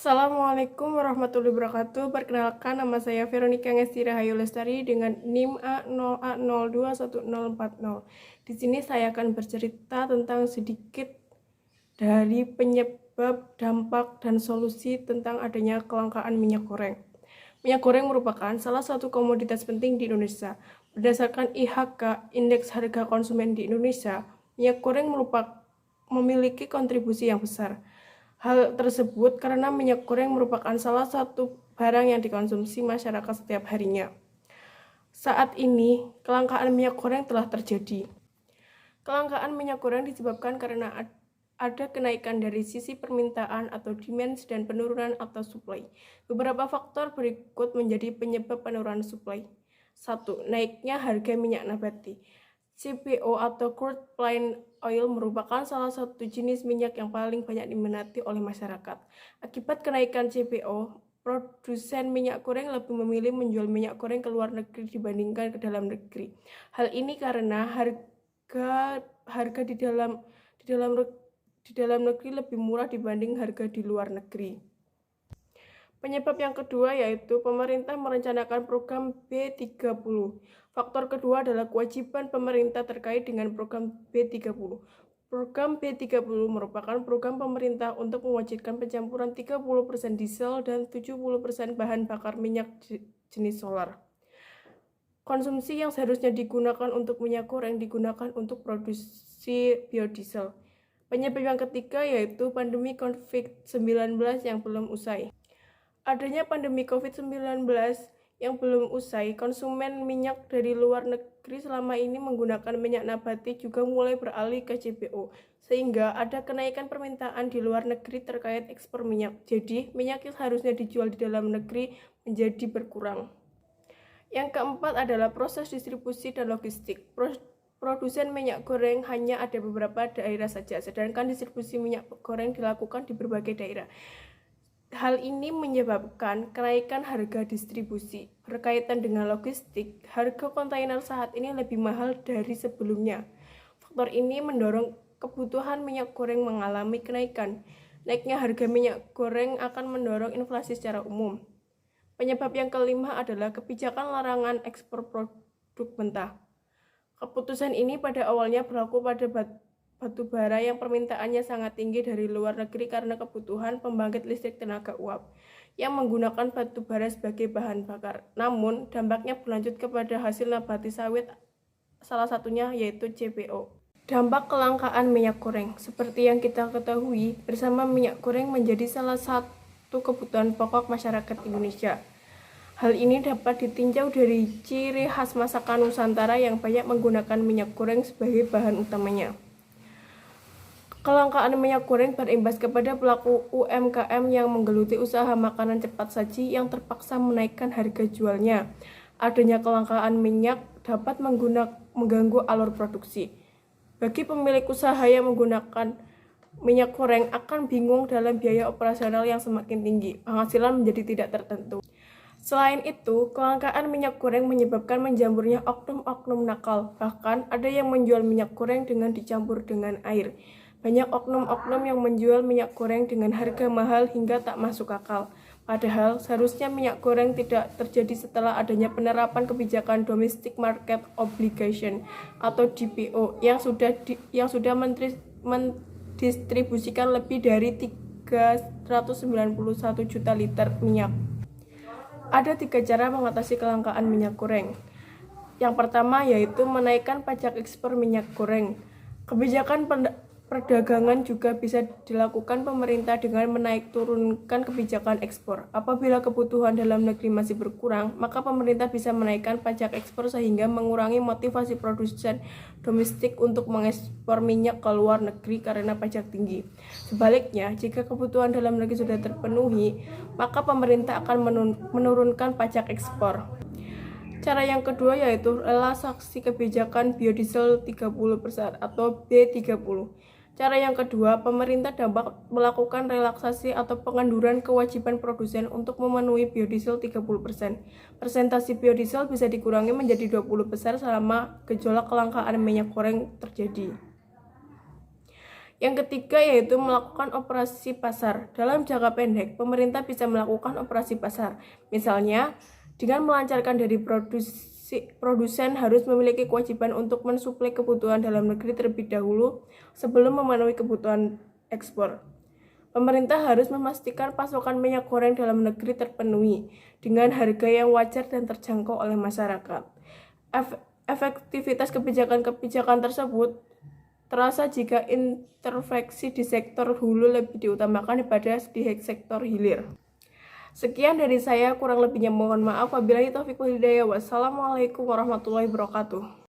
Assalamualaikum warahmatullahi wabarakatuh. Perkenalkan, nama saya Veronica Ngesti Rahayu Lestari dengan NIM A0A021040. Di sini saya akan bercerita tentang sedikit dari penyebab, dampak, dan solusi tentang adanya kelangkaan minyak goreng. Minyak goreng merupakan salah satu komoditas penting di Indonesia. Berdasarkan IHK, Indeks Harga Konsumen di Indonesia, minyak goreng memiliki kontribusi yang besar. Hal tersebut karena minyak goreng merupakan salah satu barang yang dikonsumsi masyarakat setiap harinya. Saat ini, kelangkaan minyak goreng telah terjadi. Kelangkaan minyak goreng disebabkan karena ada kenaikan dari sisi permintaan atau demand dan penurunan atau supply. Beberapa faktor berikut menjadi penyebab penurunan supply. 1. Naiknya harga minyak nabati. CPO atau crude palm oil merupakan salah satu jenis minyak yang paling banyak diminati oleh masyarakat. Akibat kenaikan CPO, produsen minyak goreng lebih memilih menjual minyak goreng ke luar negeri dibandingkan ke dalam negeri. Hal ini karena harga di dalam negeri lebih murah dibanding harga di luar negeri. Penyebab yang kedua yaitu pemerintah merencanakan program B30. Faktor kedua adalah kewajiban pemerintah terkait dengan program B30. Program B30 merupakan program pemerintah untuk mewajibkan pencampuran 30% diesel dan 70% bahan bakar minyak jenis solar. Konsumsi yang seharusnya digunakan untuk minyak goreng digunakan untuk produksi biodiesel. Penyebab yang ketiga yaitu pandemi COVID-19 yang belum usai. Adanya pandemi COVID-19 yang belum usai, konsumen minyak dari luar negeri selama ini menggunakan minyak nabati juga mulai beralih ke CPO, sehingga ada kenaikan permintaan di luar negeri terkait ekspor minyak. Jadi, minyak yang seharusnya dijual di dalam negeri menjadi berkurang. Yang keempat adalah proses distribusi dan logistik. Produsen minyak goreng hanya ada beberapa daerah saja, sedangkan distribusi minyak goreng dilakukan di berbagai daerah. Hal ini menyebabkan kenaikan harga distribusi. Berkaitan dengan logistik, harga kontainer saat ini lebih mahal dari sebelumnya. Faktor ini mendorong kebutuhan minyak goreng mengalami kenaikan. Naiknya harga minyak goreng akan mendorong inflasi secara umum. Penyebab yang kelima adalah kebijakan larangan ekspor produk mentah. Keputusan ini pada awalnya berlaku pada batu bara yang permintaannya sangat tinggi dari luar negeri karena kebutuhan pembangkit listrik tenaga uap yang menggunakan batu bara sebagai bahan bakar. Namun, dampaknya berlanjut kepada hasil nabati sawit, salah satunya yaitu CPO. Dampak kelangkaan minyak goreng. Seperti yang kita ketahui, bersama minyak goreng menjadi salah satu kebutuhan pokok masyarakat Indonesia. Hal ini dapat ditinjau dari ciri khas masakan Nusantara yang banyak menggunakan minyak goreng sebagai bahan utamanya. Kelangkaan minyak goreng berimbas kepada pelaku UMKM yang menggeluti usaha makanan cepat saji yang terpaksa menaikkan harga jualnya. Adanya kelangkaan minyak dapat mengganggu alur produksi. Bagi pemilik usaha yang menggunakan minyak goreng akan bingung dalam biaya operasional yang semakin tinggi, penghasilan menjadi tidak tertentu. Selain itu, kelangkaan minyak goreng menyebabkan menjamurnya oknum-oknum nakal. Bahkan ada yang menjual minyak goreng dengan dicampur dengan air. Banyak oknum-oknum yang menjual minyak goreng dengan harga mahal hingga tak masuk akal. Padahal seharusnya minyak goreng tidak terjadi setelah adanya penerapan kebijakan Domestic Market Obligation atau DPO yang sudah mendistribusikan lebih dari 391 juta liter minyak. Ada 3 cara mengatasi kelangkaan minyak goreng. Yang pertama yaitu menaikkan pajak ekspor minyak goreng. Kebijakan perdagangan juga bisa dilakukan pemerintah dengan menaik turunkan kebijakan ekspor. Apabila kebutuhan dalam negeri masih berkurang, maka pemerintah bisa menaikkan pajak ekspor sehingga mengurangi motivasi produsen domestik untuk mengekspor minyak ke luar negeri karena pajak tinggi. Sebaliknya, jika kebutuhan dalam negeri sudah terpenuhi, maka pemerintah akan menurunkan pajak ekspor. Cara yang kedua yaitu relaksasi kebijakan biodiesel 30% atau B30. Cara yang kedua, pemerintah dapat melakukan relaksasi atau pengunduran kewajiban produsen untuk memenuhi biodiesel 30%. Persentase biodiesel bisa dikurangi menjadi 20% selama gejolak kelangkaan minyak goreng terjadi. Yang ketiga yaitu melakukan operasi pasar. Dalam jangka pendek, pemerintah bisa melakukan operasi pasar. Misalnya, dengan melancarkan dari produsen harus memiliki kewajiban untuk mensuplai kebutuhan dalam negeri terlebih dahulu sebelum memenuhi kebutuhan ekspor. Pemerintah harus memastikan pasokan minyak goreng dalam negeri terpenuhi dengan harga yang wajar dan terjangkau oleh masyarakat. Efektivitas kebijakan-kebijakan tersebut terasa jika intervensi di sektor hulu lebih diutamakan daripada di sektor hilir. Sekian dari saya, kurang lebihnya mohon maaf. Wabillahi taufiq wal hidayah. Wassalamualaikum warahmatullahi wabarakatuh.